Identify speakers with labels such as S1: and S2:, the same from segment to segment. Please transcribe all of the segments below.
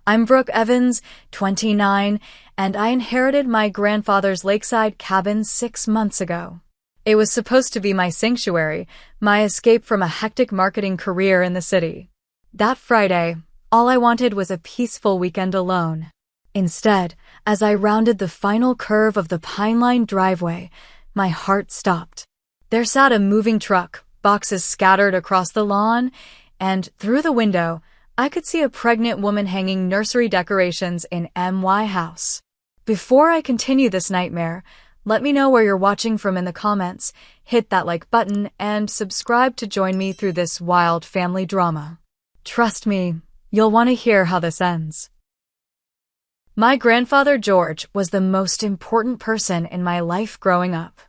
S1: I'm Brooke Evans, 29, and I inherited my grandfather's Lakeside cabin 6 months ago. It was supposed to be my sanctuary, my escape from a hectic marketing career in the city. That Friday, all I wanted was a peaceful weekend alone. Instead, as I rounded the final curve of the Pine-lined driveway, my heart stopped. There sat a moving truck, boxes scattered across the lawn, and through the window, I could see a pregnant woman hanging nursery decorations in my house. Before I continue this nightmare, let me know where you're watching from in the comments, hit that like button, and subscribe to join me through this wild family drama. Trust me, you'll want to hear how this ends. My grandfather George was the most important person in my life growing up.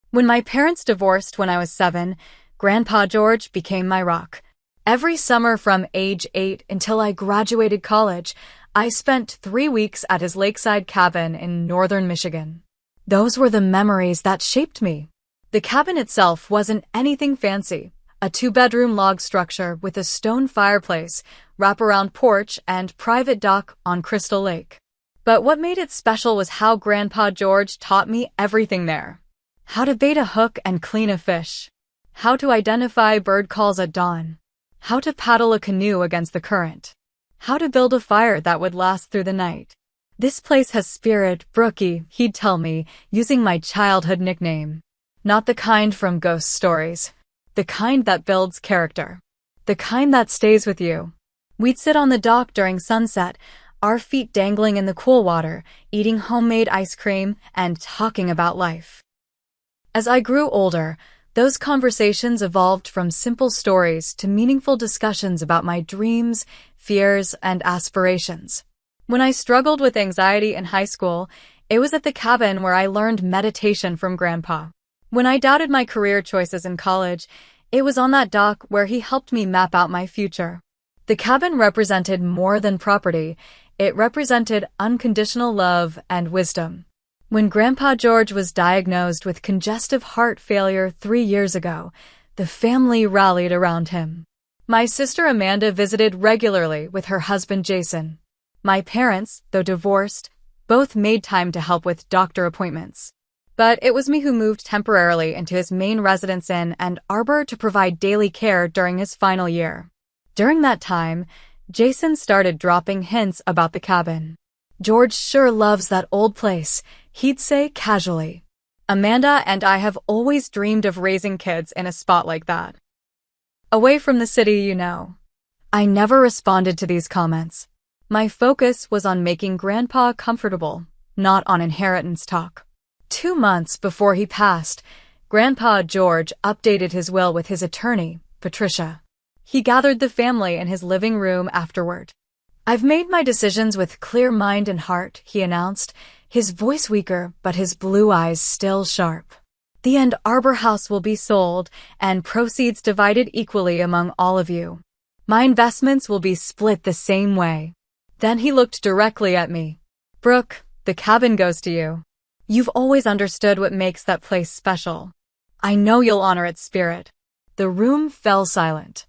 S1: When my parents divorced when I was 7, Grandpa George became my rock. Every summer from age 8 until I graduated college, I spent 3 weeks at his lakeside cabin in northern Michigan. Those were the memories that shaped me. The cabin itself wasn't anything fancy. A 2-bedroom log structure with a stone fireplace, wraparound porch, and private dock on Crystal Lake. But what made it special was how Grandpa George taught me everything there. How to bait a hook and clean a fish. How to identify bird calls at dawn. How to paddle a canoe against the current. How to build a fire that would last through the night. This place has spirit, Brookie, he'd tell me, using my childhood nickname. Not the kind from ghost stories. The kind that builds character. The kind that stays with you. We'd sit on the dock during sunset, our feet dangling in the cool water, eating homemade ice cream, and talking about life. As I grew older, those conversations evolved from simple stories to meaningful discussions about my dreams, fears, and aspirations. When I struggled with anxiety in high school, it was at the cabin where I learned meditation from Grandpa. When I doubted my career choices in college, it was on that dock where he helped me map out my future. The cabin represented more than property. It represented unconditional love and wisdom. When Grandpa George was diagnosed with congestive heart failure 3 years ago, the family rallied around him. My sister Amanda visited regularly with her husband Jason. My parents, though divorced, both made time to help with doctor appointments. But it was me who moved temporarily into his main residence in Ann Arbor to provide daily care during his final year. During that time, Jason started dropping hints about the cabin. "George sure loves that old place," he'd say casually. "Amanda and I have always dreamed of raising kids in a spot like that. Away from the city, you know." I never responded to these comments. My focus was on making Grandpa comfortable, not on inheritance talk. 2 months before he passed, Grandpa George updated his will with his attorney, Patricia. He gathered the family in his living room afterward. "I've made my decisions with clear mind and heart," he announced, his voice weaker but his blue eyes still sharp. "The Ann Arbor house will be sold and proceeds divided equally among all of you. My investments will be split the same way." Then he looked directly at me. "Brooke, the cabin goes to you. You've always understood what makes that place special. I know you'll honor its spirit." The room fell silent.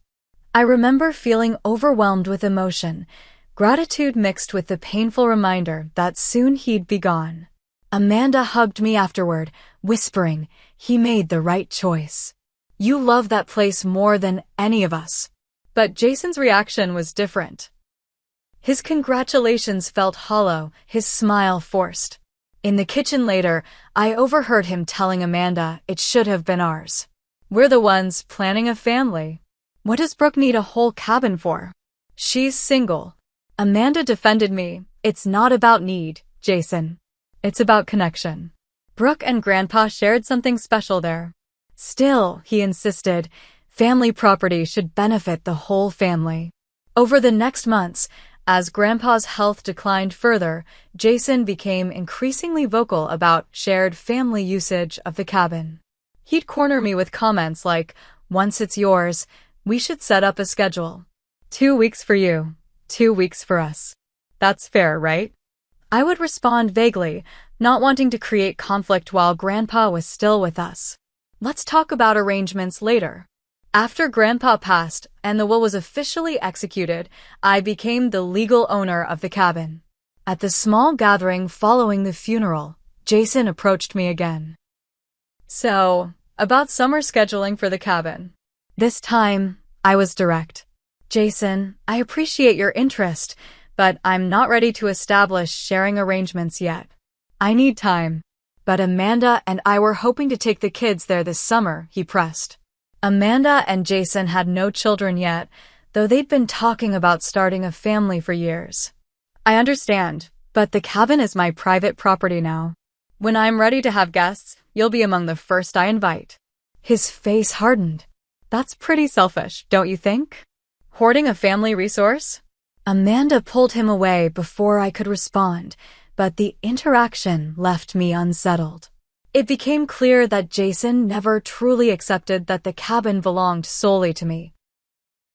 S1: I remember feeling overwhelmed with emotion, gratitude mixed with the painful reminder that soon he'd be gone. Amanda hugged me afterward, whispering, "He made the right choice. You love that place more than any of us." But Jason's reaction was different. His congratulations felt hollow, his smile forced. In the kitchen later, I overheard him telling Amanda it should have been ours. "We're the ones planning a family. What does Brooke need a whole cabin for? She's single." Amanda defended me. "It's not about need, Jason. It's about connection. Brooke and Grandpa shared something special there." "Still," he insisted, "family property should benefit the whole family." Over the next months, as Grandpa's health declined further, Jason became increasingly vocal about shared family usage of the cabin. He'd corner me with comments like, "Once it's yours, we should set up a schedule. 2 weeks for you, 2 weeks for us. That's fair, right?" I would respond vaguely, not wanting to create conflict while Grandpa was still with us. "Let's talk about arrangements later." After Grandpa passed and the will was officially executed, I became the legal owner of the cabin. At the small gathering following the funeral, Jason approached me again. So, about summer scheduling for the cabin. This time, I was direct. Jason, I appreciate your interest, but I'm not ready to establish sharing arrangements yet. I need time. But Amanda and I were hoping to take the kids there this summer, he pressed. Amanda and Jason had no children yet, though they'd been talking about starting a family for years. I understand, but the cabin is my private property now. When I'm ready to have guests, you'll be among the first I invite. His face hardened. That's pretty selfish, don't you think? Hoarding a family resource? Amanda pulled him away before I could respond, but the interaction left me unsettled. It became clear that Jason never truly accepted that the cabin belonged solely to me.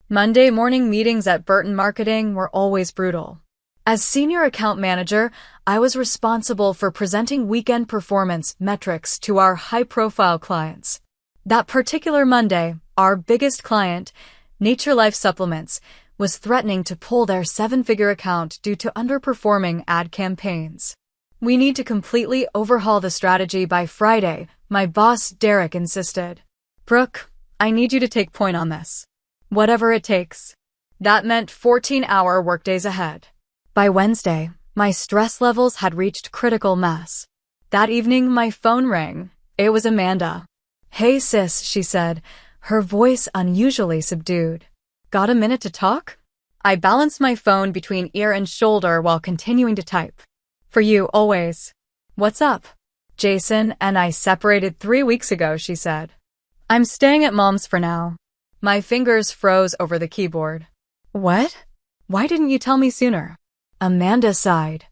S1: Monday morning meetings at Burton Marketing were always brutal. As senior account manager, I was responsible for presenting weekend performance metrics to our high-profile clients. That particular Monday, our biggest client, Nature Life Supplements, was threatening to pull their seven-figure account due to underperforming ad campaigns. We need to completely overhaul the strategy by Friday, my boss Derek insisted. Brooke, I need you to take point on this. Whatever it takes. That meant 14-hour workdays ahead. By Wednesday, my stress levels had reached critical mass. That evening, my phone rang. It was Amanda. Hey sis, she said, her voice unusually subdued. Got a minute to talk? I balanced my phone between ear and shoulder while continuing to type. For you, always. What's up? Jason and I separated 3 weeks ago, she said. I'm staying at Mom's for now. My fingers froze over the keyboard. What? Why didn't you tell me sooner? Amanda sighed.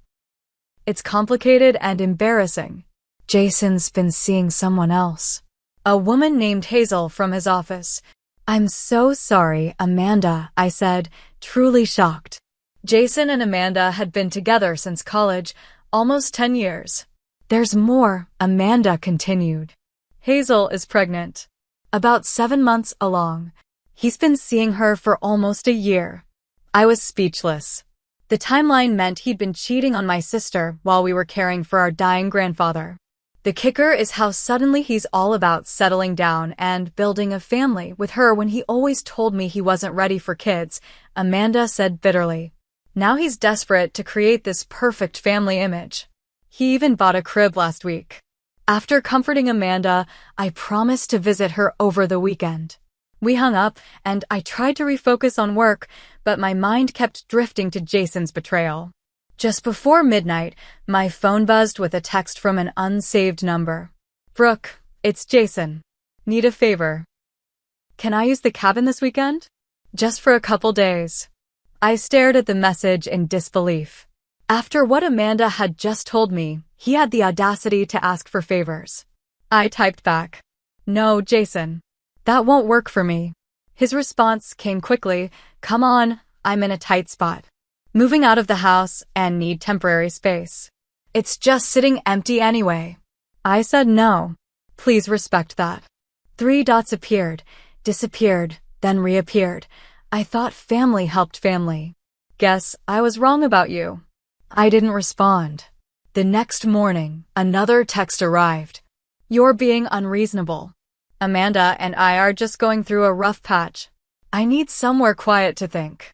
S1: It's complicated and embarrassing. Jason's been seeing someone else. A woman named Hazel from his office. I'm so sorry, Amanda, I said, truly shocked. Jason and Amanda had been together since college, almost 10 years. There's more, Amanda continued. Hazel is pregnant. About 7 months along. He's been seeing her for almost a year. I was speechless. The timeline meant he'd been cheating on my sister while we were caring for our dying grandfather. The kicker is how suddenly he's all about settling down and building a family with her when he always told me he wasn't ready for kids, Amanda said bitterly. Now he's desperate to create this perfect family image. He even bought a crib last week. After comforting Amanda, I promised to visit her over the weekend. We hung up, and I tried to refocus on work, but my mind kept drifting to Jason's betrayal. Just before midnight, my phone buzzed with a text from an unsaved number. Brooke, it's Jason. Need a favor. Can I use the cabin this weekend? Just for a couple days. I stared at the message in disbelief. After what Amanda had just told me, he had the audacity to ask for favors. I typed back. No, Jason. That won't work for me. His response came quickly. Come on, I'm in a tight spot. Moving out of the house and need temporary space. It's just sitting empty anyway. I said no. Please respect that. 3 dots appeared, disappeared, then reappeared. I thought family helped family. Guess I was wrong about you. I didn't respond. The next morning, another text arrived. You're being unreasonable. Amanda and I are just going through a rough patch. I need somewhere quiet to think.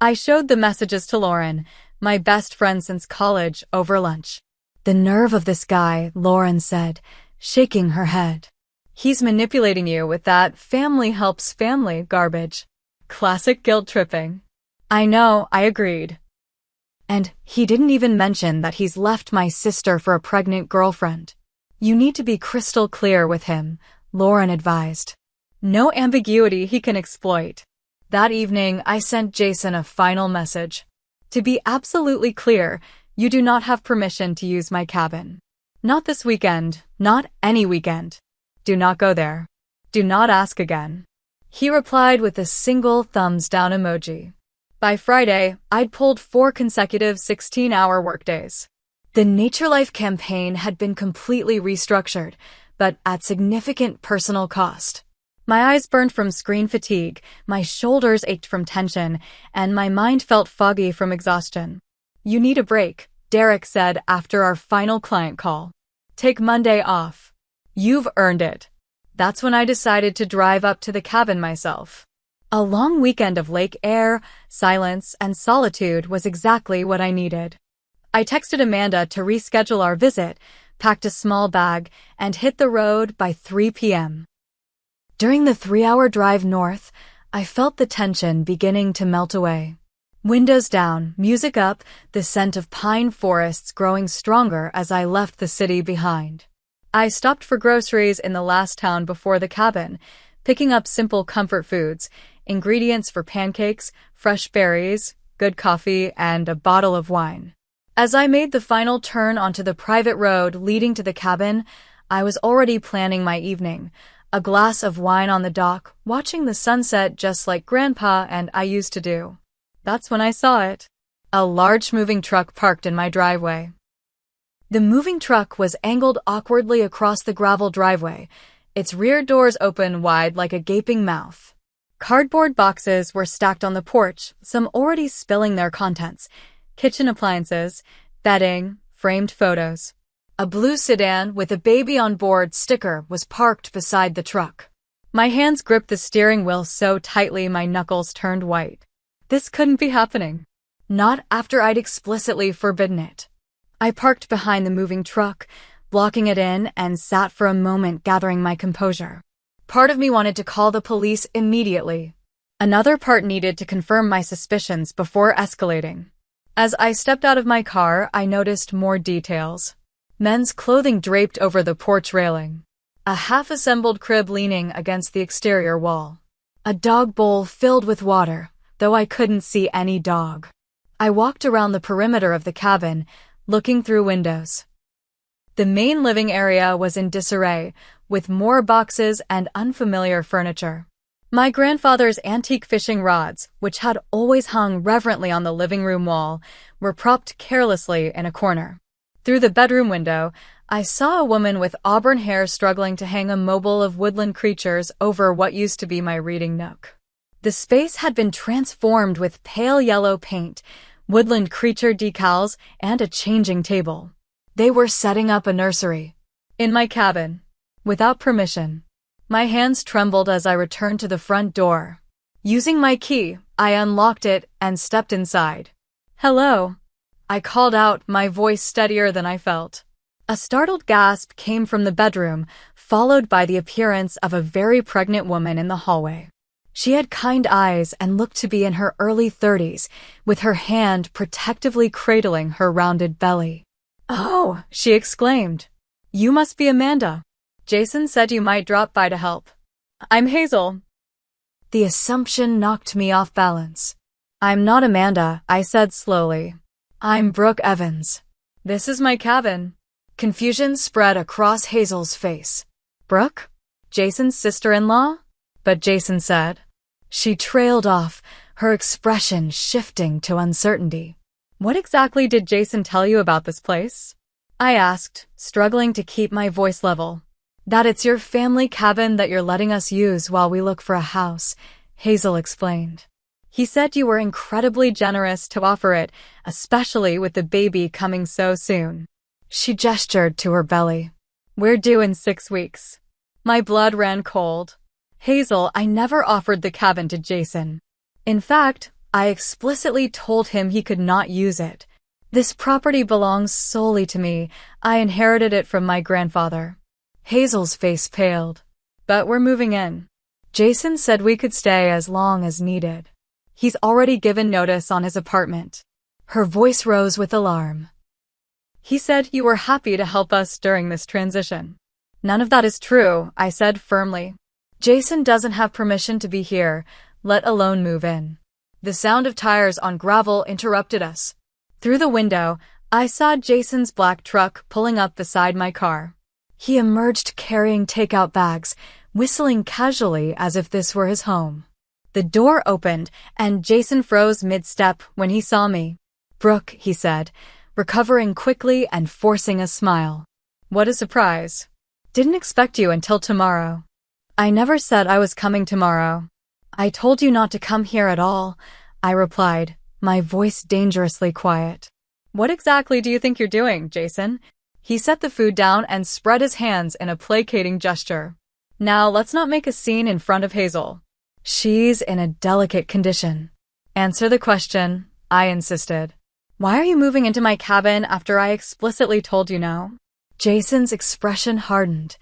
S1: I showed the messages to Lauren, my best friend since college, over lunch. The nerve of this guy, Lauren said, shaking her head. He's manipulating you with that family helps family garbage. Classic guilt tripping. I know, I agreed. And he didn't even mention that he's left my sister for a pregnant girlfriend. You need to be crystal clear with him, Lauren advised. No ambiguity he can exploit. That evening, I sent Jason a final message. To be absolutely clear, you do not have permission to use my cabin. Not this weekend, not any weekend. Do not go there. Do not ask again. He replied with a single thumbs down emoji. By Friday, I'd pulled 4 consecutive 16-hour workdays. The Nature Life campaign had been completely restructured, but at significant personal cost. My eyes burned from screen fatigue, my shoulders ached from tension, and my mind felt foggy from exhaustion. "You need a break," Derek said after our final client call. "Take Monday off. You've earned it." That's when I decided to drive up to the cabin myself. A long weekend of lake air, silence, and solitude was exactly what I needed. I texted Amanda to reschedule our visit, packed a small bag, and hit the road by 3 p.m. During the 3-hour drive north, I felt the tension beginning to melt away. Windows down, music up, the scent of pine forests growing stronger as I left the city behind. I stopped for groceries in the last town before the cabin, picking up simple comfort foods, ingredients for pancakes, fresh berries, good coffee, and a bottle of wine. As I made the final turn onto the private road leading to the cabin, I was already planning my evening. A glass of wine on the dock, watching the sunset just like Grandpa and I used to do. That's when I saw it. A large moving truck parked in my driveway. The moving truck was angled awkwardly across the gravel driveway, its rear doors open wide like a gaping mouth. Cardboard boxes were stacked on the porch, some already spilling their contents. Kitchen appliances, bedding, framed photos. A blue sedan with a baby on board sticker was parked beside the truck. My hands gripped the steering wheel so tightly my knuckles turned white. This couldn't be happening. Not after I'd explicitly forbidden it. I parked behind the moving truck, blocking it in, and sat for a moment gathering my composure. Part of me wanted to call the police immediately. Another part needed to confirm my suspicions before escalating. As I stepped out of my car, I noticed more details. Men's clothing draped over the porch railing. A half-assembled crib leaning against the exterior wall. A dog bowl filled with water, though I couldn't see any dog. I walked around the perimeter of the cabin, looking through windows. The main living area was in disarray, with more boxes and unfamiliar furniture. My grandfather's antique fishing rods, which had always hung reverently on the living room wall, were propped carelessly in a corner. Through the bedroom window, I saw a woman with auburn hair struggling to hang a mobile of woodland creatures over what used to be my reading nook. The space had been transformed with pale yellow paint, woodland creature decals, and a changing table. They were setting up a nursery. In my cabin. Without permission. My hands trembled as I returned to the front door. Using my key, I unlocked it and stepped inside. "Hello," I called out, my voice steadier than I felt. A startled gasp came from the bedroom, followed by the appearance of a very pregnant woman in the hallway. She had kind eyes and looked to be in her early 30s, with her hand protectively cradling her rounded belly. "Oh," she exclaimed. "You must be Amanda. Jason said you might drop by to help." "I'm Hazel." The assumption knocked me off balance. "I'm not Amanda," I said slowly. "I'm Brooke Evans. This is my cabin." Confusion spread across Hazel's face. "Brooke? Jason's sister-in-law?" "But Jason said." She trailed off, her expression shifting to uncertainty. "What exactly did Jason tell you about this place?" I asked, struggling to keep my voice level. "That it's your family cabin that you're letting us use while we look for a house," Hazel explained. "He said you were incredibly generous to offer it, especially with the baby coming so soon." She gestured to her belly. "We're due in 6 weeks." My blood ran cold. "Hazel, I never offered the cabin to Jason. In fact, I explicitly told him he could not use it. This property belongs solely to me. I inherited it from my grandfather." Hazel's face paled. "But we're moving in. Jason said we could stay as long as needed. He's already given notice on his apartment." Her voice rose with alarm. "He said you were happy to help us during this transition." "None of that is true," I said firmly. "Jason doesn't have permission to be here, let alone move in." The sound of tires on gravel interrupted us. Through the window, I saw Jason's black truck pulling up beside my car. He emerged carrying takeout bags, whistling casually as if this were his home. The door opened, and Jason froze mid-step when he saw me. "Brooke," he said, recovering quickly and forcing a smile. "What a surprise. Didn't expect you until tomorrow." I never said I was coming tomorrow. I told you not to come here at all, I replied, my voice dangerously quiet. What exactly do you think you're doing, Jason? He set the food down and spread his hands in a placating gesture. Now let's not make a scene in front of Hazel. She's in a delicate condition. Answer the question, I insisted. Why are you moving into my cabin after I explicitly told you no? Jason's expression hardened.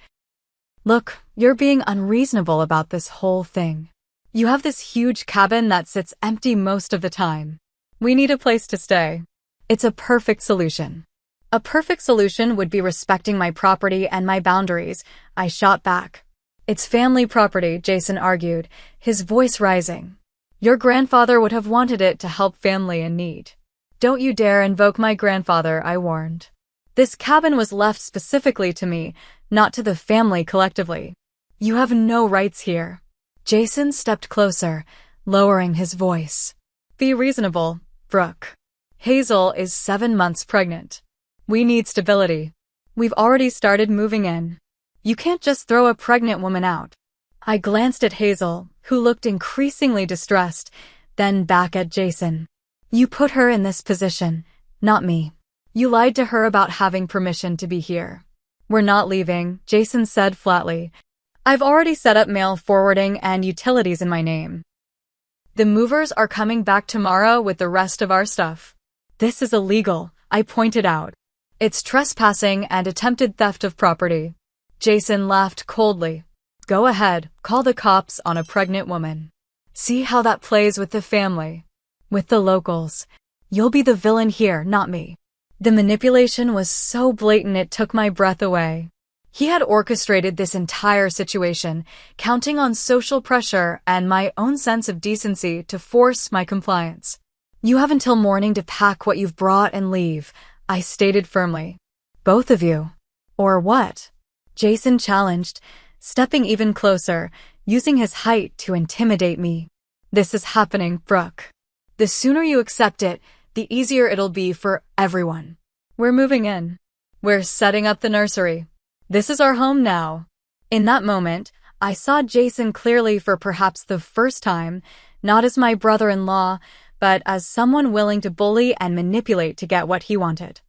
S1: Look, you're being unreasonable about this whole thing. You have this huge cabin that sits empty most of the time. We need a place to stay. It's a perfect solution. A perfect solution would be respecting my property and my boundaries, I shot back. It's family property, Jason argued, his voice rising. Your grandfather would have wanted it to help family in need. Don't you dare invoke my grandfather, I warned. This cabin was left specifically to me, not to the family collectively. You have no rights here. Jason stepped closer, lowering his voice. Be reasonable, Brooke. Hazel is 7 months pregnant. We need stability. We've already started moving in. You can't just throw a pregnant woman out. I glanced at Hazel, who looked increasingly distressed, then back at Jason. You put her in this position, not me. You lied to her about having permission to be here. We're not leaving, Jason said flatly. I've already set up mail forwarding and utilities in my name. The movers are coming back tomorrow with the rest of our stuff. This is illegal, I pointed out. It's trespassing and attempted theft of property. Jason laughed coldly. Go ahead, call the cops on a pregnant woman. See how that plays with the family. With the locals. You'll be the villain here, not me. The manipulation was so blatant it took my breath away. He had orchestrated this entire situation, counting on social pressure and my own sense of decency to force my compliance. You have until morning to pack what you've brought and leave, I stated firmly. Both of you. Or what? Jason challenged, stepping even closer, using his height to intimidate me. This is happening, Brooke. The sooner you accept it, the easier it'll be for everyone. We're moving in. We're setting up the nursery. This is our home now. In that moment, I saw Jason clearly for perhaps the first time, not as my brother-in-law, but as someone willing to bully and manipulate to get what he wanted.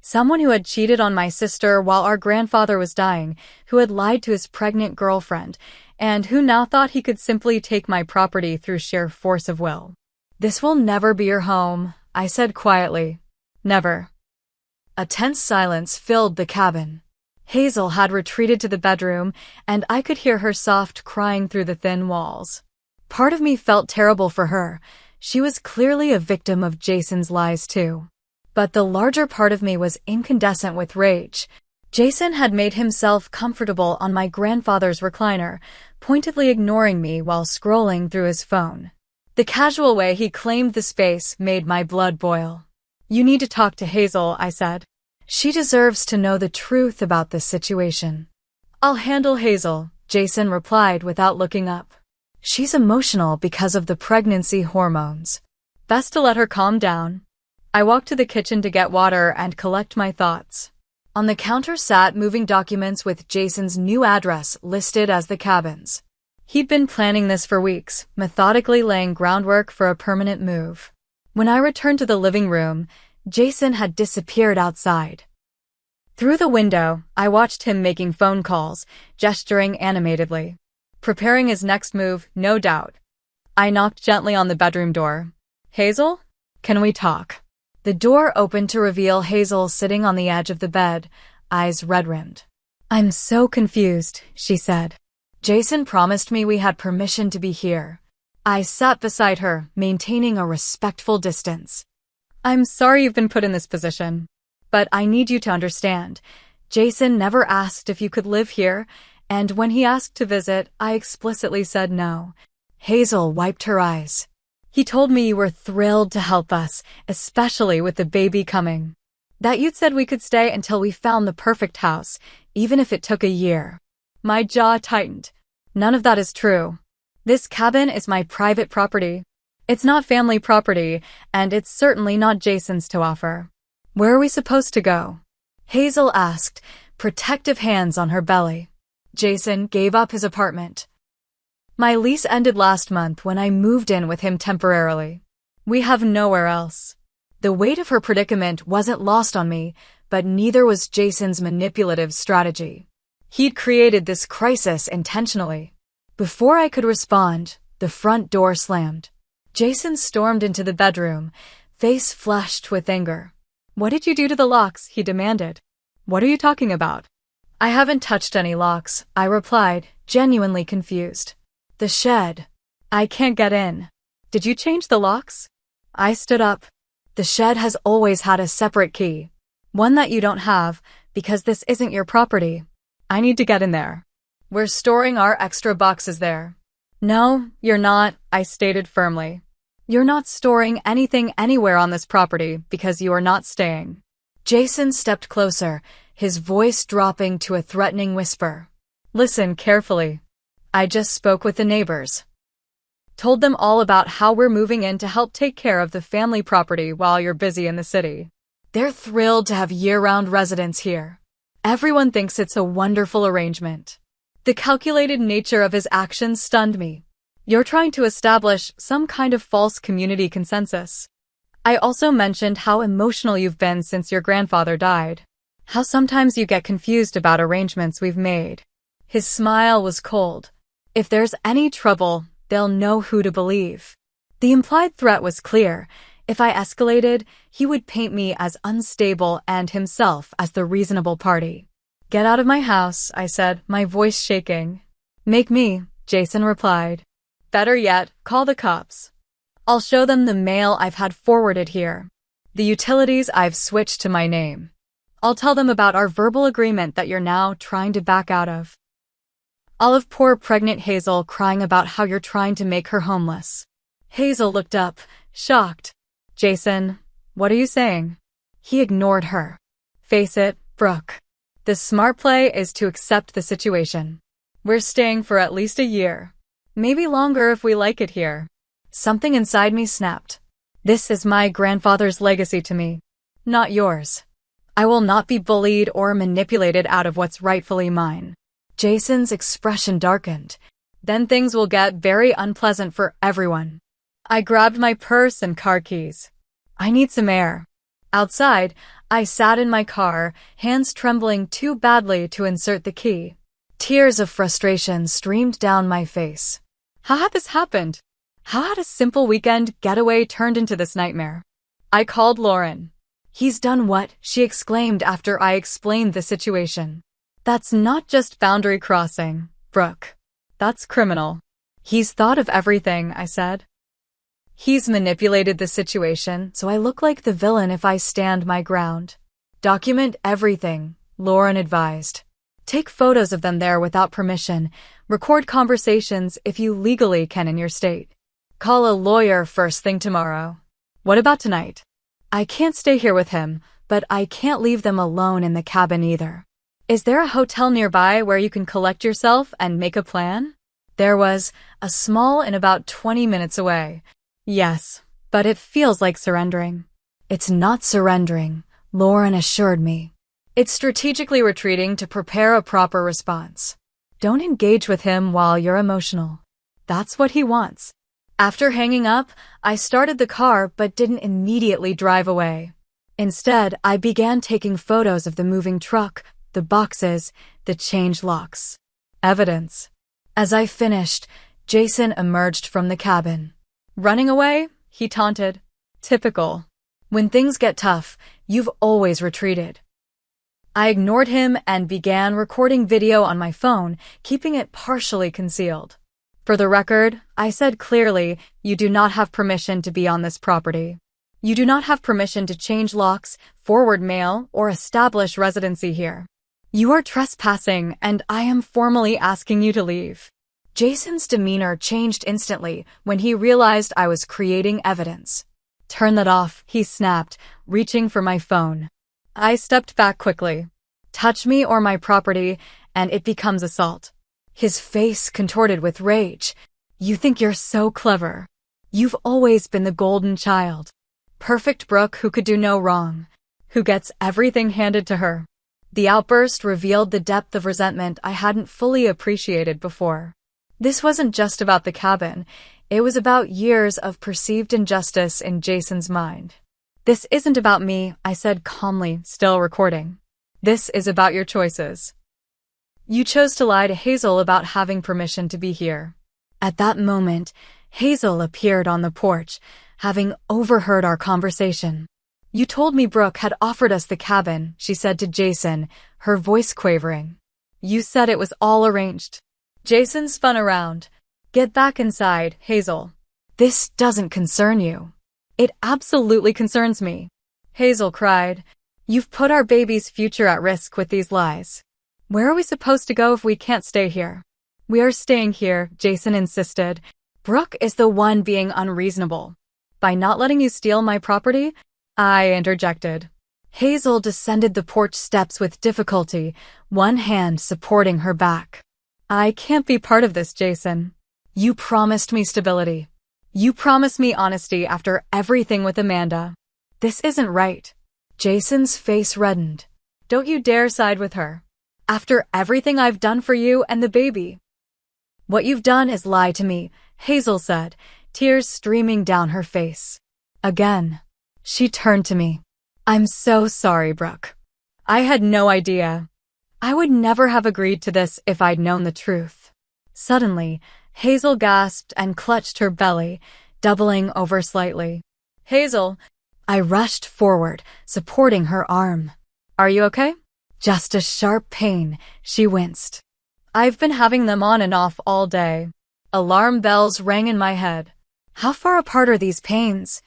S1: Someone who had cheated on my sister while our grandfather was dying, who had lied to his pregnant girlfriend, and who now thought he could simply take my property through sheer force of will. This will never be your home, I said quietly. Never. A tense silence filled the cabin. Hazel had retreated to the bedroom, and I could hear her soft crying through the thin walls. Part of me felt terrible for her. She was clearly a victim of Jason's lies too. But the larger part of me was incandescent with rage. Jason had made himself comfortable on my grandfather's recliner, pointedly ignoring me while scrolling through his phone. The casual way he claimed the space made my blood boil. You need to talk to Hazel, I said. She deserves to know the truth about this situation. I'll handle Hazel, Jason replied without looking up. She's emotional because of the pregnancy hormones. Best to let her calm down. I walked to the kitchen to get water and collect my thoughts. On the counter sat moving documents with Jason's new address listed as the cabin's. He'd been planning this for weeks, methodically laying groundwork for a permanent move. When I returned to the living room, Jason had disappeared outside. Through the window, I watched him making phone calls, gesturing animatedly. Preparing his next move, no doubt. I knocked gently on the bedroom door. Hazel? Can we talk? The door opened to reveal Hazel sitting on the edge of the bed, eyes red-rimmed. I'm so confused, she said. Jason promised me we had permission to be here. I sat beside her, maintaining a respectful distance. I'm sorry you've been put in this position. But I need you to understand. Jason never asked if you could live here, and when he asked to visit, I explicitly said no. Hazel wiped her eyes. He told me you were thrilled to help us, especially with the baby coming. That you'd said we could stay until we found the perfect house, even if it took a year. My jaw tightened. None of that is true. This cabin is my private property. It's not family property, and it's certainly not Jason's to offer. Where are we supposed to go? Hazel asked, protective hands on her belly. Jason gave up his apartment. My lease ended last month when I moved in with him temporarily. We have nowhere else. The weight of her predicament wasn't lost on me, but neither was Jason's manipulative strategy. He'd created this crisis intentionally. Before I could respond, the front door slammed. Jason stormed into the bedroom, face flushed with anger. "What did you do to the locks?" he demanded. "What are you talking about?" "I haven't touched any locks," I replied, genuinely confused. "The shed. I can't get in." "Did you change the locks?" I stood up. "The shed has always had a separate key. One that you don't have, because this isn't your property. I need to get in there. We're storing our extra boxes there." "No, you're not," I stated firmly. "You're not storing anything anywhere on this property because you are not staying." Jason stepped closer, his voice dropping to a threatening whisper. "Listen carefully. I just spoke with the neighbors. Told them all about how we're moving in to help take care of the family property while you're busy in the city. They're thrilled to have year-round residents here. Everyone thinks it's a wonderful arrangement." The calculated nature of his actions stunned me. "You're trying to establish some kind of false community consensus." I also mentioned how emotional you've been since your grandfather died. How sometimes you get confused about arrangements we've made. His smile was cold. "If there's any trouble, they'll know who to believe." The implied threat was clear. If I escalated, he would paint me as unstable and himself as the reasonable party. "Get out of my house," I said, my voice shaking. "Make me," Jason replied. "Better yet, call the cops. I'll show them the mail I've had forwarded here. The utilities I've switched to my name. I'll tell them about our verbal agreement that you're now trying to back out of. I'll have poor pregnant Hazel crying about how you're trying to make her homeless." Hazel looked up, shocked. "Jason, what are you saying?" He ignored her. "Face it, Brooke. The smart play is to accept the situation. We're staying for at least a year. Maybe longer if we like it here." Something inside me snapped. "This is my grandfather's legacy to me, not yours. I will not be bullied or manipulated out of what's rightfully mine." Jason's expression darkened. "Then things will get very unpleasant for everyone." I grabbed my purse and car keys. "I need some air." Outside, I sat in my car, hands trembling too badly to insert the key. Tears of frustration streamed down my face. How had this happened? How had a simple weekend getaway turned into this nightmare? I called Lauren. "He's done what?" she exclaimed after I explained the situation. "That's not just boundary crossing, Brooke. That's criminal." "He's thought of everything," I said. "He's manipulated the situation, so I look like the villain if I stand my ground." "Document everything," Lauren advised. "Take photos of them there without permission. Record conversations if you legally can in your state. Call a lawyer first thing tomorrow." "What about tonight?" "I can't stay here with him, but I can't leave them alone in the cabin either." "Is there a hotel nearby where you can collect yourself and make a plan?" There was, a small inn about 20 minutes away. "Yes, but it feels like surrendering." "It's not surrendering," Lauren assured me. "It's strategically retreating to prepare a proper response. Don't engage with him while you're emotional. That's what he wants." After hanging up, I started the car but didn't immediately drive away. Instead, I began taking photos of the moving truck, the boxes, the change locks. Evidence. As I finished, Jason emerged from the cabin. "Running away?" he taunted. "Typical. When things get tough, you've always retreated." I ignored him and began recording video on my phone, keeping it partially concealed. "For the record," I said clearly, "you do not have permission to be on this property. You do not have permission to change locks, forward mail, or establish residency here. You are trespassing, and I am formally asking you to leave." Jason's demeanor changed instantly when he realized I was creating evidence. "Turn that off," he snapped, reaching for my phone. I stepped back quickly. "Touch me or my property, and it becomes assault." His face contorted with rage. "You think you're so clever. You've always been the golden child. Perfect Brooke who could do no wrong. Who gets everything handed to her. The outburst revealed the depth of resentment I hadn't fully appreciated before. This wasn't just about the cabin. It was about years of perceived injustice in Jason's mind. "This isn't about me," I said calmly, still recording. "This is about your choices. You chose to lie to Hazel about having permission to be here." At that moment, Hazel appeared on the porch, having overheard our conversation. "You told me Brooke had offered us the cabin," she said to Jason, her voice quavering. "You said it was all arranged." Jason spun around. "Get back inside, Hazel. This doesn't concern you." "It absolutely concerns me," Hazel cried. "You've put our baby's future at risk with these lies. Where are we supposed to go if we can't stay here?" "We are staying here," Jason insisted. "Brooke is the one being unreasonable. By not letting you steal my property," I interjected. Hazel descended the porch steps with difficulty, one hand supporting her back. "I can't be part of this, Jason. You promised me stability. You promised me honesty after everything with Amanda. This isn't right." Jason's face reddened. "Don't you dare side with her. After everything I've done for you and the baby." "What you've done is lie to me," Hazel said, tears streaming down her face. Again, she turned to me. "I'm so sorry, Brooke. I had no idea. I would never have agreed to this if I'd known the truth." Suddenly, Hazel gasped and clutched her belly, doubling over slightly. "Hazel!" I rushed forward, supporting her arm. "Are you okay?" "Just a sharp pain," she winced. "I've been having them on and off all day." Alarm bells rang in my head. "How far apart are these pains?"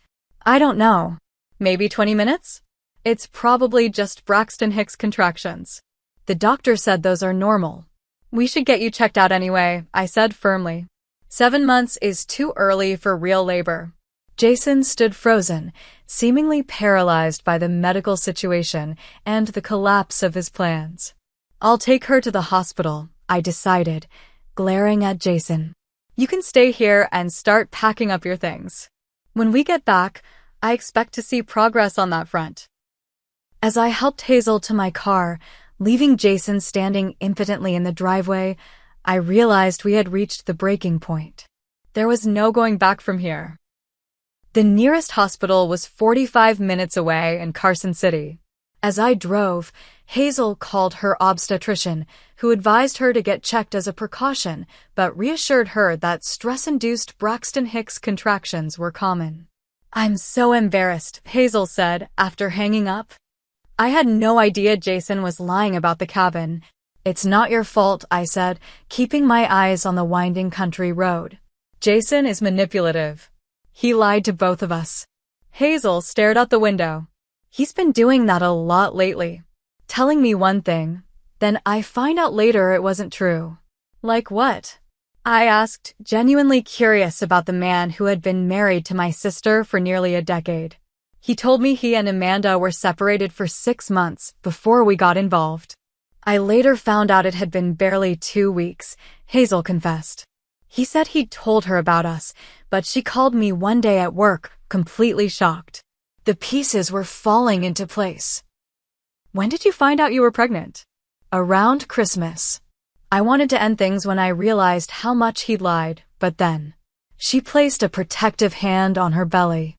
S1: "I don't know. Maybe 20 minutes? It's probably just Braxton Hicks contractions. The doctor said those are normal." "We should get you checked out anyway," I said firmly. 7 months is too early for real labor." Jason stood frozen, seemingly paralyzed by the medical situation and the collapse of his plans. "I'll take her to the hospital," I decided, glaring at Jason. "You can stay here and start packing up your things. When we get back, I expect to see progress on that front." As I helped Hazel to my car, leaving Jason standing impotently in the driveway, I realized we had reached the breaking point. There was no going back from here. The nearest hospital was 45 minutes away in Carson City. As I drove, Hazel called her obstetrician, who advised her to get checked as a precaution, but reassured her that stress-induced Braxton Hicks contractions were common. "I'm so embarrassed," Hazel said after hanging up. "I had no idea Jason was lying about the cabin." "It's not your fault," I said, keeping my eyes on the winding country road. "Jason is manipulative. He lied to both of us." Hazel stared out the window. "He's been doing that a lot lately. Telling me one thing, then I find out later it wasn't true." "Like what?" I asked, genuinely curious about the man who had been married to my sister for nearly a decade. "He told me he and Amanda were separated for 6 months before we got involved." "I later found out it had been barely 2 weeks," Hazel confessed. "He said he'd told her about us, but she called me one day at work, completely shocked. The pieces were falling into place." "When did you find out you were pregnant?" "Around Christmas. I wanted to end things when I realized how much he'd lied, but then." She placed a protective hand on her belly.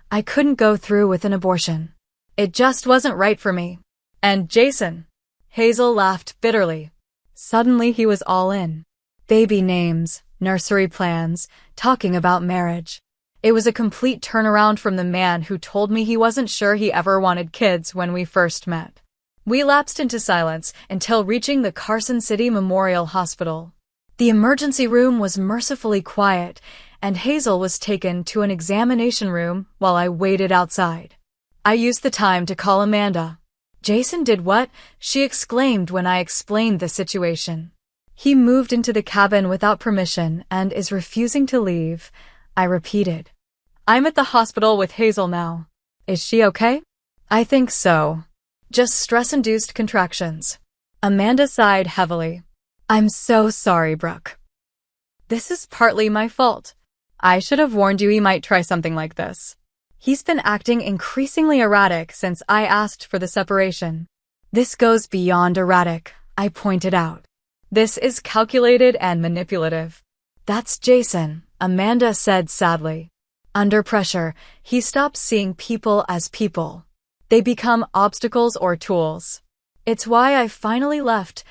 S1: "I couldn't go through with an abortion. It just wasn't right for me." "And Jason?" Hazel laughed bitterly. Suddenly he was all in. Baby names, nursery plans, talking about marriage. It was a complete turnaround from the man who told me he wasn't sure he ever wanted kids when we first met. We lapsed into silence until reaching the Carson City Memorial Hospital. The emergency room was mercifully quiet, and Hazel was taken to an examination room while I waited outside. I used the time to call Amanda. "Jason did what?" she exclaimed when I explained the situation. "He moved into the cabin without permission and is refusing to leave," I repeated. "I'm at the hospital with Hazel now. Is she okay?" "I think so. Just stress-induced contractions." Amanda sighed heavily. "I'm so sorry, Brooke. This is partly my fault. I should have warned you he might try something like this. He's been acting increasingly erratic since I asked for the separation." This goes beyond erratic, I pointed out. This is calculated and manipulative. That's Jason, Amanda said sadly. Under pressure, he stops seeing people as people. They become obstacles or tools. It's why I finally left.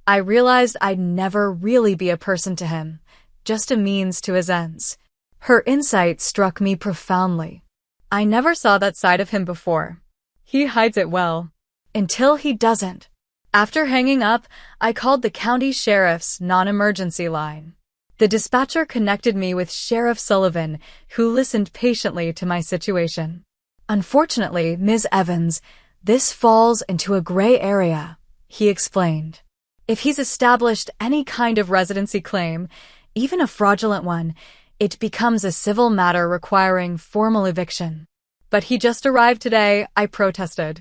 S1: I realized I'd never really be a person to him, just a means to his ends. Her insight struck me profoundly. I never saw that side of him before. He hides it well. Until he doesn't. After hanging up, I called the county sheriff's non-emergency line. The dispatcher connected me with Sheriff Sullivan, who listened patiently to my situation. Unfortunately, Ms. Evans, this falls into a gray area, he explained. If he's established any kind of residency claim, even a fraudulent one, it becomes a civil matter requiring formal eviction. But he just arrived today, I protested.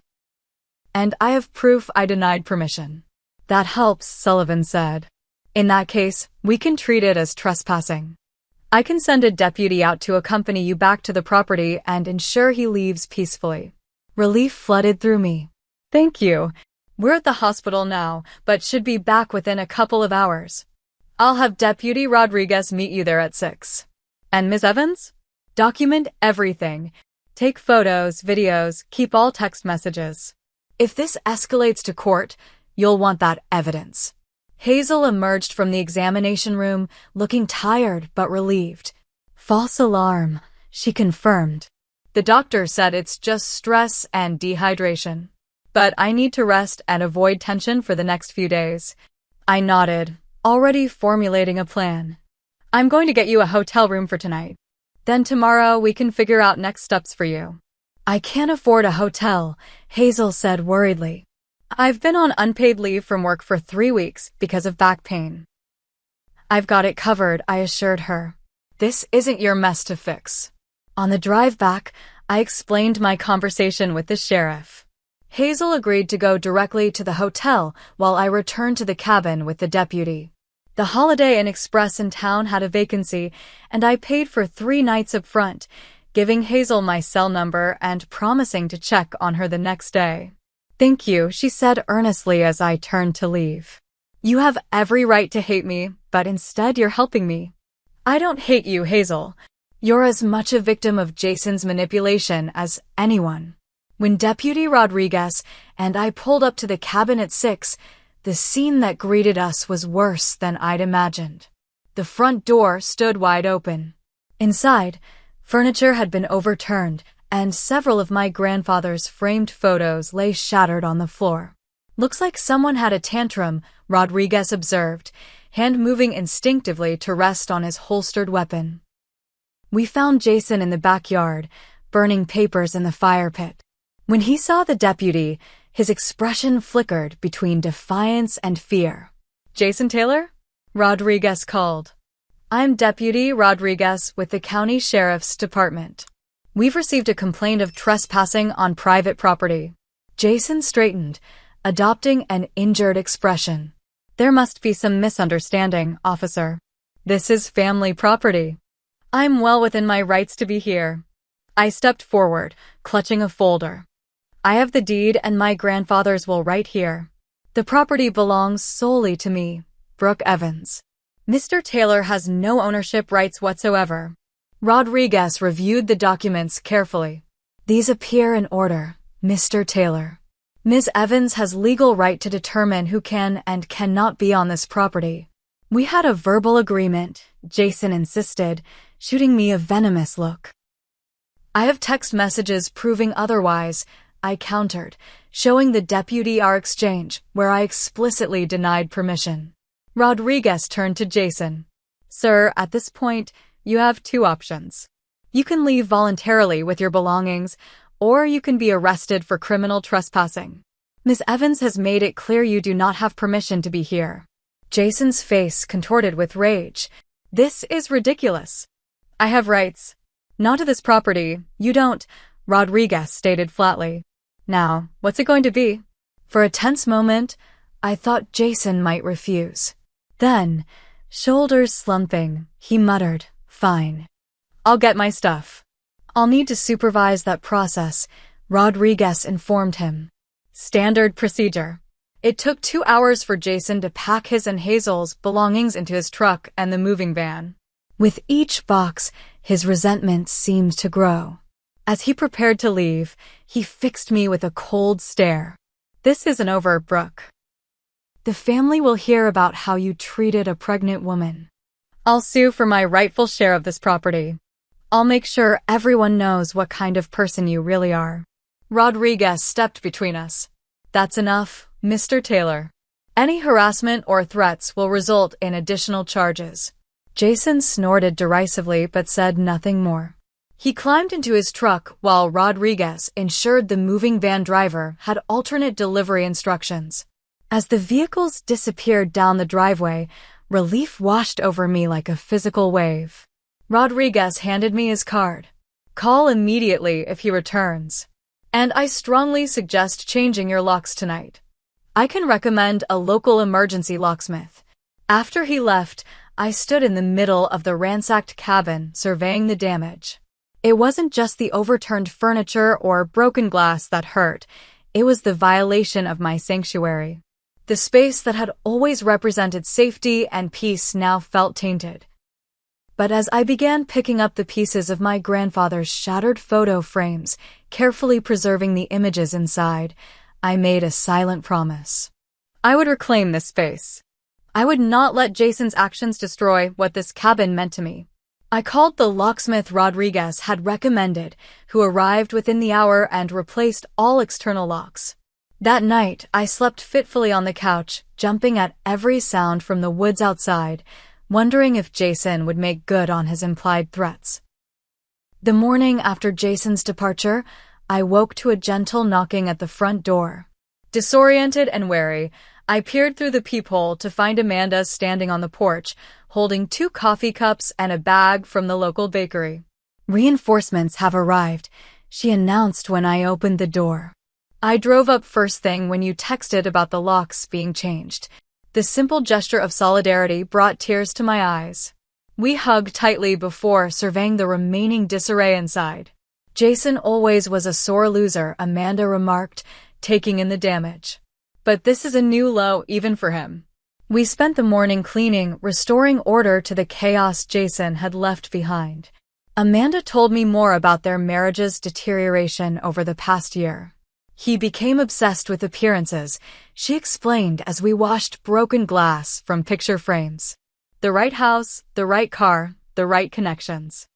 S1: And I have proof I denied permission. That helps, Sullivan said. In that case, we can treat it as trespassing. I can send a deputy out to accompany you back to the property and ensure he leaves peacefully. Relief flooded through me. Thank you. We're at the hospital now, but should be back within a couple of hours. I'll have Deputy Rodriguez meet you there at 6. And Ms. Evans? Document everything. Take photos, videos, keep all text messages. If this escalates to court, you'll want that evidence. Hazel emerged from the examination room, looking tired but relieved. False alarm, she confirmed. The doctor said it's just stress and dehydration. But I need to rest and avoid tension for the next few days. I nodded, already formulating a plan. I'm going to get you a hotel room for tonight. Then tomorrow we can figure out next steps for you. I can't afford a hotel, Hazel said worriedly. I've been on unpaid leave from work for 3 weeks because of back pain. I've got it covered, I assured her. This isn't your mess to fix. On the drive back, I explained my conversation with the sheriff. Hazel agreed to go directly to the hotel while I returned to the cabin with the deputy. The Holiday Inn Express in town had a vacancy, and I paid for 3 nights up front, giving Hazel my cell number and promising to check on her the next day. Thank you, she said earnestly as I turned to leave. You have every right to hate me, but instead you're helping me. I don't hate you, Hazel. You're as much a victim of Jason's manipulation as anyone. When Deputy Rodriguez and I pulled up to the cabin at 6, the scene that greeted us was worse than I'd imagined. The front door stood wide open. Inside, furniture had been overturned, and several of my grandfather's framed photos lay shattered on the floor. Looks like someone had a tantrum, Rodriguez observed, hand moving instinctively to rest on his holstered weapon. We found Jason in the backyard, burning papers in the fire pit. When he saw the deputy, his expression flickered between defiance and fear. Jason Taylor? Rodriguez called. I'm Deputy Rodriguez with the County Sheriff's Department. We've received a complaint of trespassing on private property. Jason straightened, adopting an injured expression. There must be some misunderstanding, officer. This is family property. I'm well within my rights to be here. I stepped forward, clutching a folder. I have the deed and my grandfather's will right here. The property belongs solely to me, Brooke Evans. Mr. Taylor has no ownership rights whatsoever. Rodriguez reviewed the documents carefully. These appear in order, Mr. Taylor. Ms. Evans has legal right to determine who can and cannot be on this property. We had a verbal agreement, Jason insisted, shooting me a venomous look. I have text messages proving otherwise, I countered, showing the deputy our exchange, where I explicitly denied permission. Rodriguez turned to Jason. Sir, at this point, you have 2 options. You can leave voluntarily with your belongings, or you can be arrested for criminal trespassing. Ms. Evans has made it clear you do not have permission to be here. Jason's face contorted with rage. This is ridiculous. I have rights. Not to this property, you don't, Rodriguez stated flatly. Now, what's it going to be? For a tense moment, I thought Jason might refuse. Then, shoulders slumping, he muttered, Fine. I'll get my stuff. I'll need to supervise that process, Rodriguez informed him. Standard procedure. It took 2 hours for Jason to pack his and Hazel's belongings into his truck and the moving van. With each box, his resentment seemed to grow. As he prepared to leave, he fixed me with a cold stare. "This isn't over, Brooke. The family will hear about how you treated a pregnant woman. I'll sue for my rightful share of this property. I'll make sure everyone knows what kind of person you really are." Rodriguez stepped between us. "That's enough, Mr. Taylor. Any harassment or threats will result in additional charges." Jason snorted derisively but said nothing more. He climbed into his truck while Rodriguez ensured the moving van driver had alternate delivery instructions. As the vehicles disappeared down the driveway, relief washed over me like a physical wave. Rodriguez handed me his card. "Call immediately if he returns. And I strongly suggest changing your locks tonight. I can recommend a local emergency locksmith." After he left, I stood in the middle of the ransacked cabin, surveying the damage. It wasn't just the overturned furniture or broken glass that hurt. It was the violation of my sanctuary. The space that had always represented safety and peace now felt tainted. But as I began picking up the pieces of my grandfather's shattered photo frames, carefully preserving the images inside, I made a silent promise. I would reclaim this space. I would not let Jason's actions destroy what this cabin meant to me. I called the locksmith Rodriguez had recommended, who arrived within the hour and replaced all external locks. That night, I slept fitfully on the couch, jumping at every sound from the woods outside, wondering if Jason would make good on his implied threats. The morning after Jason's departure, I woke to a gentle knocking at the front door. Disoriented and wary, I peered through the peephole to find Amanda standing on the porch, holding 2 coffee cups and a bag from the local bakery. "Reinforcements have arrived," she announced when I opened the door. "I drove up first thing when you texted about the locks being changed." The simple gesture of solidarity brought tears to my eyes. We hugged tightly before surveying the remaining disarray inside. "Jason always was a sore loser," Amanda remarked, taking in the damage. "But this is a new low even for him." We spent the morning cleaning, restoring order to the chaos Jason had left behind. Amanda told me more about their marriage's deterioration over the past year. "He became obsessed with appearances," she explained as we washed broken glass from picture frames. "The right house, the right car, the right connections.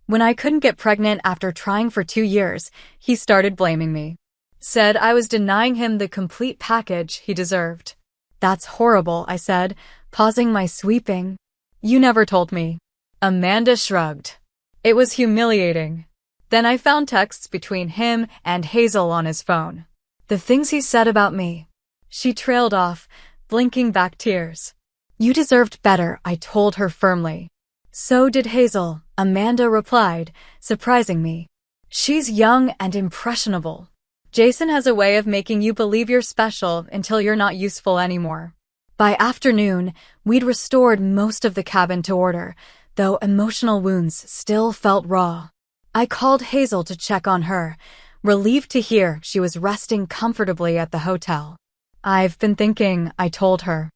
S1: When I couldn't get pregnant after trying for 2 years, he started blaming me. Said I was denying him the complete package he deserved." "That's horrible," I said, pausing my sweeping. "You never told me." Amanda shrugged. "It was humiliating. Then I found texts between him and Hazel on his phone. The things he said about me." She trailed off, blinking back tears. "You deserved better," I told her firmly. "So did Hazel," Amanda replied, surprising me. "She's young and impressionable. Jason has a way of making you believe you're special until you're not useful anymore." By afternoon, we'd restored most of the cabin to order, though emotional wounds still felt raw. I called Hazel to check on her, relieved to hear she was resting comfortably at the hotel. "I've been thinking," I told her.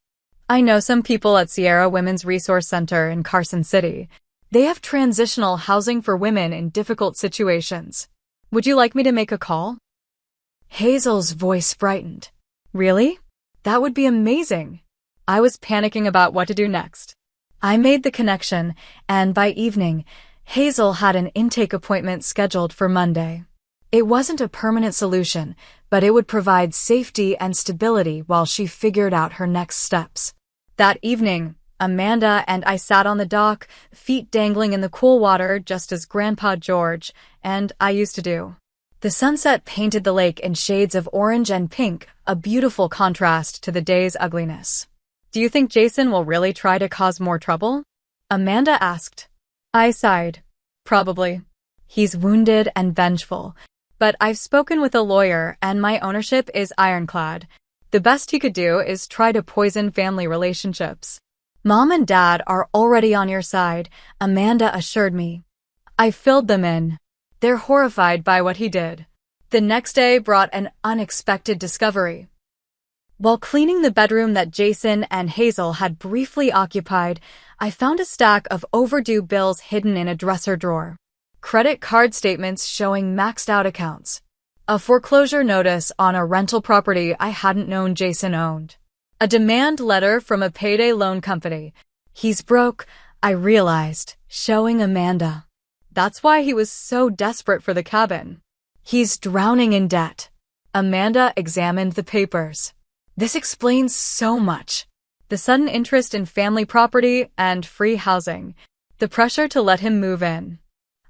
S1: "I know some people at Sierra Women's Resource Center in Carson City. They have transitional housing for women in difficult situations. Would you like me to make a call?" Hazel's voice brightened. "Really? That would be amazing." I was panicking about what to do next. I made the connection, and by evening, Hazel had an intake appointment scheduled for Monday. It wasn't a permanent solution, but it would provide safety and stability while she figured out her next steps. That evening, Amanda and I sat on the dock, feet dangling in the cool water just as Grandpa George and I used to do. The sunset painted the lake in shades of orange and pink, a beautiful contrast to the day's ugliness. "Do you think Jason will really try to cause more trouble?" Amanda asked. I sighed. "Probably. He's wounded and vengeful. But I've spoken with a lawyer and my ownership is ironclad. The best he could do is try to poison family relationships." "Mom and Dad are already on your side," Amanda assured me. I filled them in. They're horrified by what he did. The next day brought an unexpected discovery. While cleaning the bedroom that Jason and Hazel had briefly occupied, I found a stack of overdue bills hidden in a dresser drawer. Credit card statements showing maxed-out accounts. A foreclosure notice on a rental property I hadn't known Jason owned. A demand letter from a payday loan company. He's broke, I realized, showing Amanda. That's why he was so desperate for the cabin. He's drowning in debt. Amanda examined the papers. This explains so much. The sudden interest in family property and free housing. The pressure to let him move in.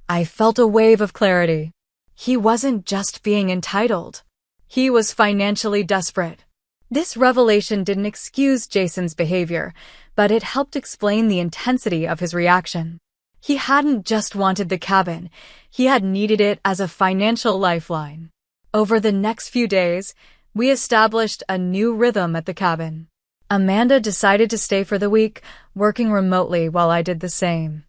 S1: I felt a wave of clarity. He wasn't just being entitled. He was financially desperate. This revelation didn't excuse Jason's behavior, but it helped explain the intensity of his reaction. He hadn't just wanted the cabin, he had needed it as a financial lifeline. Over the next few days, we established a new rhythm at the cabin. Amanda decided to stay for the week, working remotely while I did the same.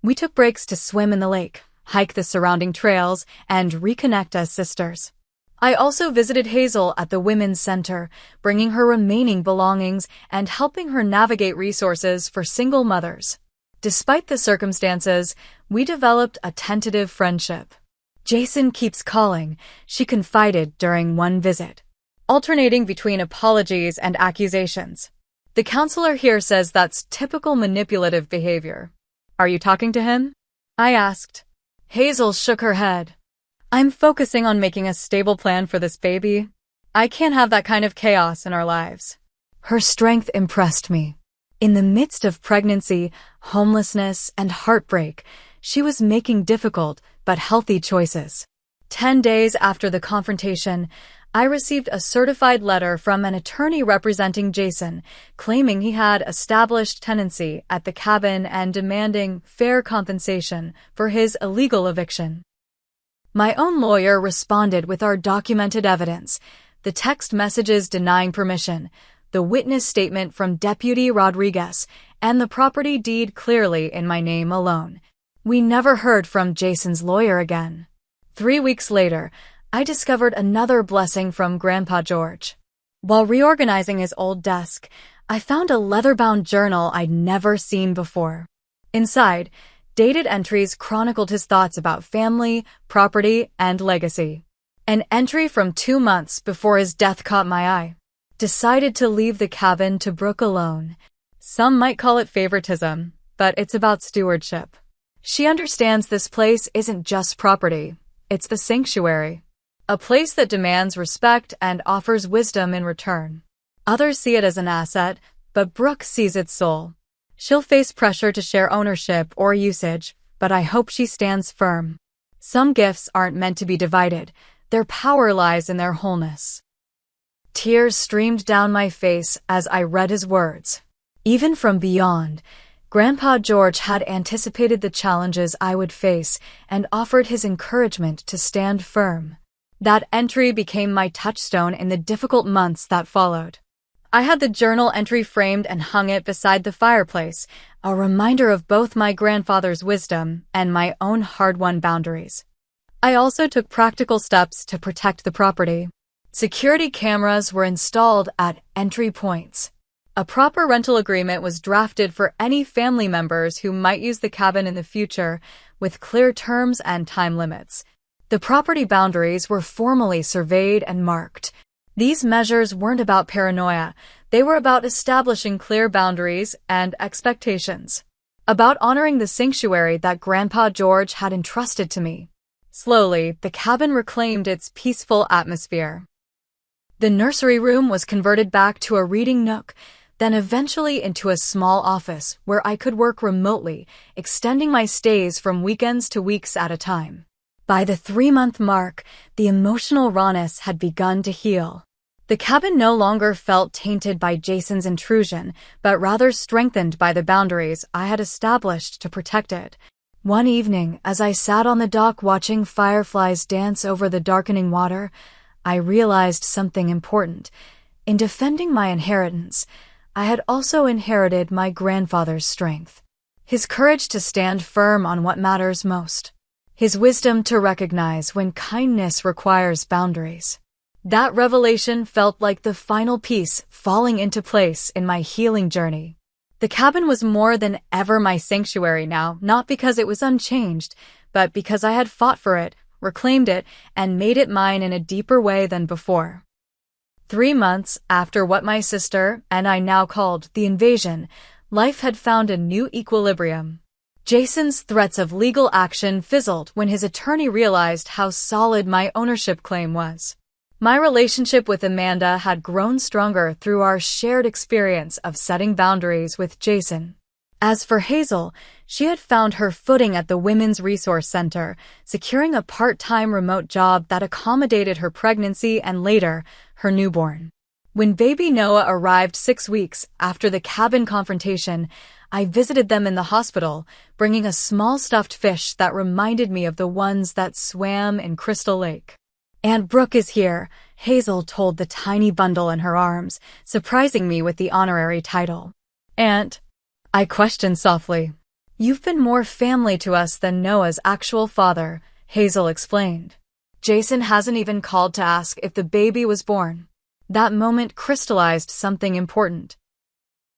S1: We took breaks to swim in the lake, hike the surrounding trails, and reconnect as sisters. I also visited Hazel at the Women's Center, bringing her remaining belongings and helping her navigate resources for single mothers. Despite the circumstances, we developed a tentative friendship. Jason keeps calling, she confided during one visit, alternating between apologies and accusations. The counselor here says that's typical manipulative behavior. Are you talking to him? I asked. Hazel shook her head. I'm focusing on making a stable plan for this baby. I can't have that kind of chaos in our lives. Her strength impressed me. In the midst of pregnancy, homelessness, and heartbreak, she was making difficult but healthy choices. 10 days after the confrontation, I received a certified letter from an attorney representing Jason, claiming he had established tenancy at the cabin and demanding fair compensation for his illegal eviction. My own lawyer responded with our documented evidence, the text messages denying permission, the witness statement from Deputy Rodriguez, and the property deed clearly in my name alone. We never heard from Jason's lawyer again. 3 weeks later, I discovered another blessing from Grandpa George. While reorganizing his old desk, I found a leather-bound journal I'd never seen before. Inside, dated entries chronicled his thoughts about family, property, and legacy. An entry from 2 months before his death caught my eye. Decided to leave the cabin to Brooke alone. Some might call it favoritism, but it's about stewardship. She understands this place isn't just property, it's the sanctuary. A place that demands respect and offers wisdom in return. Others see it as an asset, but Brooke sees its soul. She'll face pressure to share ownership or usage, but I hope she stands firm. Some gifts aren't meant to be divided, their power lies in their wholeness. Tears streamed down my face as I read his words. Even from beyond, Grandpa George had anticipated the challenges I would face and offered his encouragement to stand firm. That entry became my touchstone in the difficult months that followed. I had the journal entry framed and hung it beside the fireplace, a reminder of both my grandfather's wisdom and my own hard-won boundaries. I also took practical steps to protect the property. Security cameras were installed at entry points. A proper rental agreement was drafted for any family members who might use the cabin in the future, with clear terms and time limits. The property boundaries were formally surveyed and marked. These measures weren't about paranoia, they were about establishing clear boundaries and expectations. About honoring the sanctuary that Grandpa George had entrusted to me. Slowly, the cabin reclaimed its peaceful atmosphere. The nursery room was converted back to a reading nook, then eventually into a small office where I could work remotely, extending my stays from weekends to weeks at a time. By the 3-month mark, the emotional rawness had begun to heal. The cabin no longer felt tainted by Jason's intrusion, but rather strengthened by the boundaries I had established to protect it. One evening, as I sat on the dock watching fireflies dance over the darkening water, I realized something important. In defending my inheritance, I had also inherited my grandfather's strength. His courage to stand firm on what matters most. His wisdom to recognize when kindness requires boundaries. That revelation felt like the final piece falling into place in my healing journey. The cabin was more than ever my sanctuary now, not because it was unchanged, but because I had fought for it, reclaimed it, and made it mine in a deeper way than before. 3 months after what my sister and I now called the invasion, life had found a new equilibrium. Jason's threats of legal action fizzled when his attorney realized how solid my ownership claim was. My relationship with Amanda had grown stronger through our shared experience of setting boundaries with Jason. As for Hazel, she had found her footing at the Women's Resource Center, securing a part-time remote job that accommodated her pregnancy and later, her newborn. When baby Noah arrived 6 weeks after the cabin confrontation, I visited them in the hospital, bringing a small stuffed fish that reminded me of the ones that swam in Crystal Lake. "Aunt Brooke is here," Hazel told the tiny bundle in her arms, surprising me with the honorary title. "Aunt?" I questioned softly. "You've been more family to us than Noah's actual father," Hazel explained. "Jason hasn't even called to ask if the baby was born." That moment crystallized something important.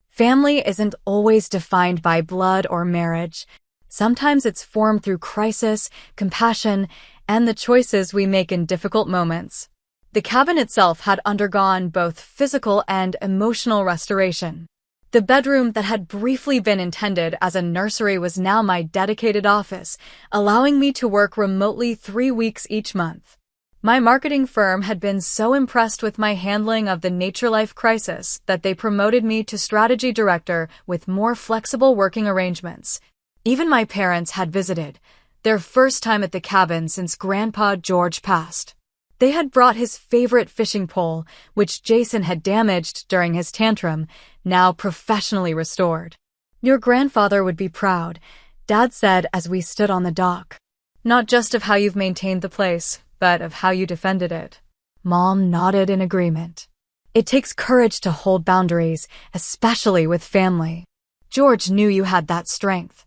S1: Family isn't always defined by blood or marriage. Sometimes it's formed through crisis, compassion, and the choices we make in difficult moments. The cabin itself had undergone both physical and emotional restoration. The bedroom that had briefly been intended as a nursery was now my dedicated office, allowing me to work remotely 3 weeks each month. My marketing firm had been so impressed with my handling of the Nature Life crisis that they promoted me to strategy director with more flexible working arrangements. Even my parents had visited, their first time at the cabin since Grandpa George passed. They had brought his favorite fishing pole, which Jason had damaged during his tantrum, now professionally restored. "Your grandfather would be proud," Dad said as we stood on the dock. "Not just of how you've maintained the place, but of how you defended it." Mom nodded in agreement. "It takes courage to hold boundaries, especially with family. George knew you had that strength."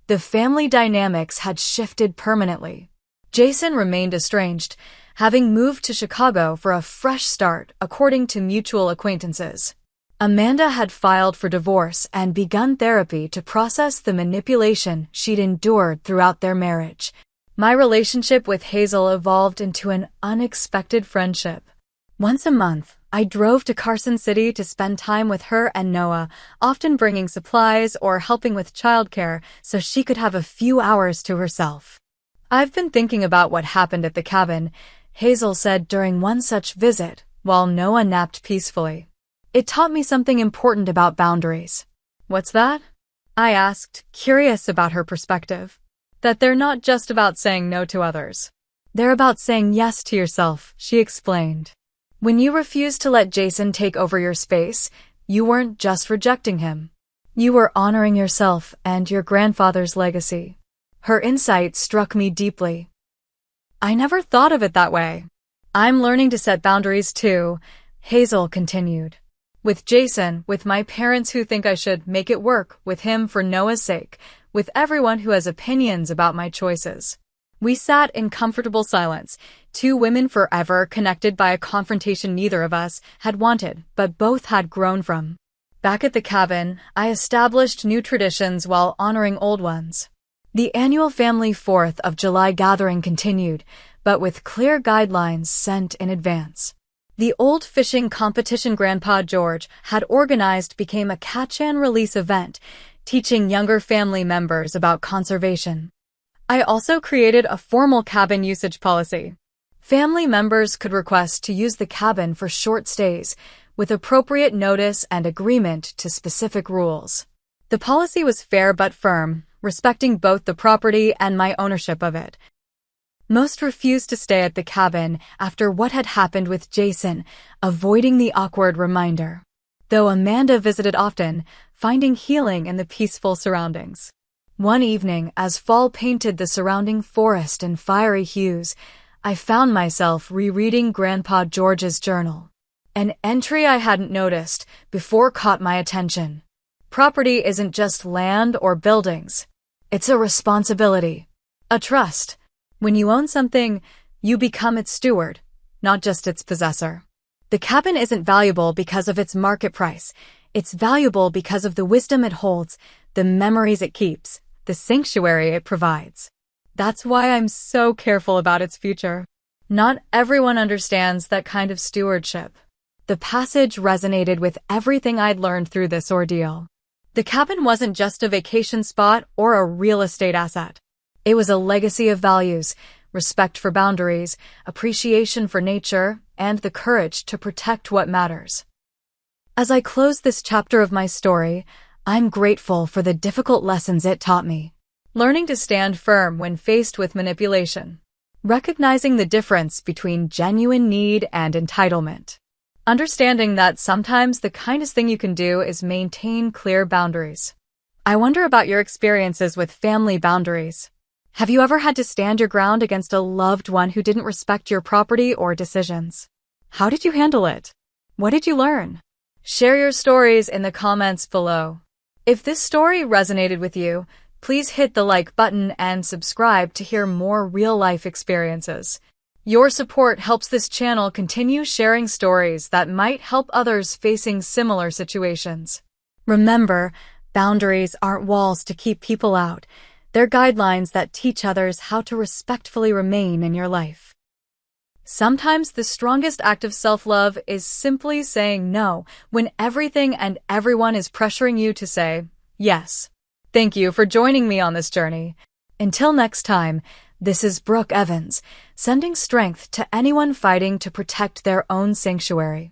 S1: The family dynamics had shifted permanently. Jason remained estranged, having moved to Chicago for a fresh start, according to mutual acquaintances. Amanda had filed for divorce and begun therapy to process the manipulation she'd endured throughout their marriage. My relationship with Hazel evolved into an unexpected friendship. Once a month, I drove to Carson City to spend time with her and Noah, often bringing supplies or helping with childcare so she could have a few hours to herself. "I've been thinking about what happened at the cabin," Hazel said during one such visit, while Noah napped peacefully. "It taught me something important about boundaries." "What's that?" I asked, curious about her perspective. "That they're not just about saying no to others. They're about saying yes to yourself," she explained. "When you refused to let Jason take over your space, you weren't just rejecting him. You were honoring yourself and your grandfather's legacy." Her insight struck me deeply. "I never thought of it that way." "I'm learning to set boundaries too," Hazel continued. "With Jason, with my parents who think I should make it work, with him for Noah's sake, with everyone who has opinions about my choices." We sat in comfortable silence, 2 women forever connected by a confrontation neither of us had wanted, but both had grown from. Back at the cabin, I established new traditions while honoring old ones. The annual family 4th of July gathering continued, but with clear guidelines sent in advance. The old fishing competition Grandpa George had organized became a catch-and-release event, teaching younger family members about conservation. I also created a formal cabin usage policy. Family members could request to use the cabin for short stays, with appropriate notice and agreement to specific rules. The policy was fair but firm, respecting both the property and my ownership of it. Most refused to stay at the cabin after what had happened with Jason, avoiding the awkward reminder. Though Amanda visited often, finding healing in the peaceful surroundings. One evening, as fall painted the surrounding forest in fiery hues, I found myself rereading Grandpa George's journal. An entry I hadn't noticed before caught my attention. Property isn't just land or buildings. It's a responsibility, a trust. When you own something, you become its steward. not just its possessor. The cabin isn't valuable because of its market price. It's valuable because of the wisdom it holds, the memories it keeps, the sanctuary it provides. That's why I'm so careful about its future. Not everyone understands that kind of stewardship. The passage resonated with everything I'd learned through this ordeal. The cabin wasn't just a vacation spot or a real estate asset. It was a legacy of values, respect for boundaries, appreciation for nature, and the courage to protect what matters. As I close this chapter of my story, I'm grateful for the difficult lessons it taught me. Learning to stand firm when faced with manipulation. Recognizing the difference between genuine need and entitlement. Understanding that sometimes the kindest thing you can do is maintain clear boundaries. I wonder about your experiences with family boundaries. Have you ever had to stand your ground against a loved one who didn't respect your property or decisions? How did you handle it? What did you learn? Share your stories in the comments below. If this story resonated with you, please hit the like button and subscribe to hear more real-life experiences. Your support helps this channel continue sharing stories that might help others facing similar situations. Remember, boundaries aren't walls to keep people out. They're guidelines that teach others how to respectfully remain in your life. Sometimes the strongest act of self-love is simply saying no when everything and everyone is pressuring you to say yes. Thank you for joining me on this journey. Until next time, this is Brooke Evans, sending strength to anyone fighting to protect their own sanctuary.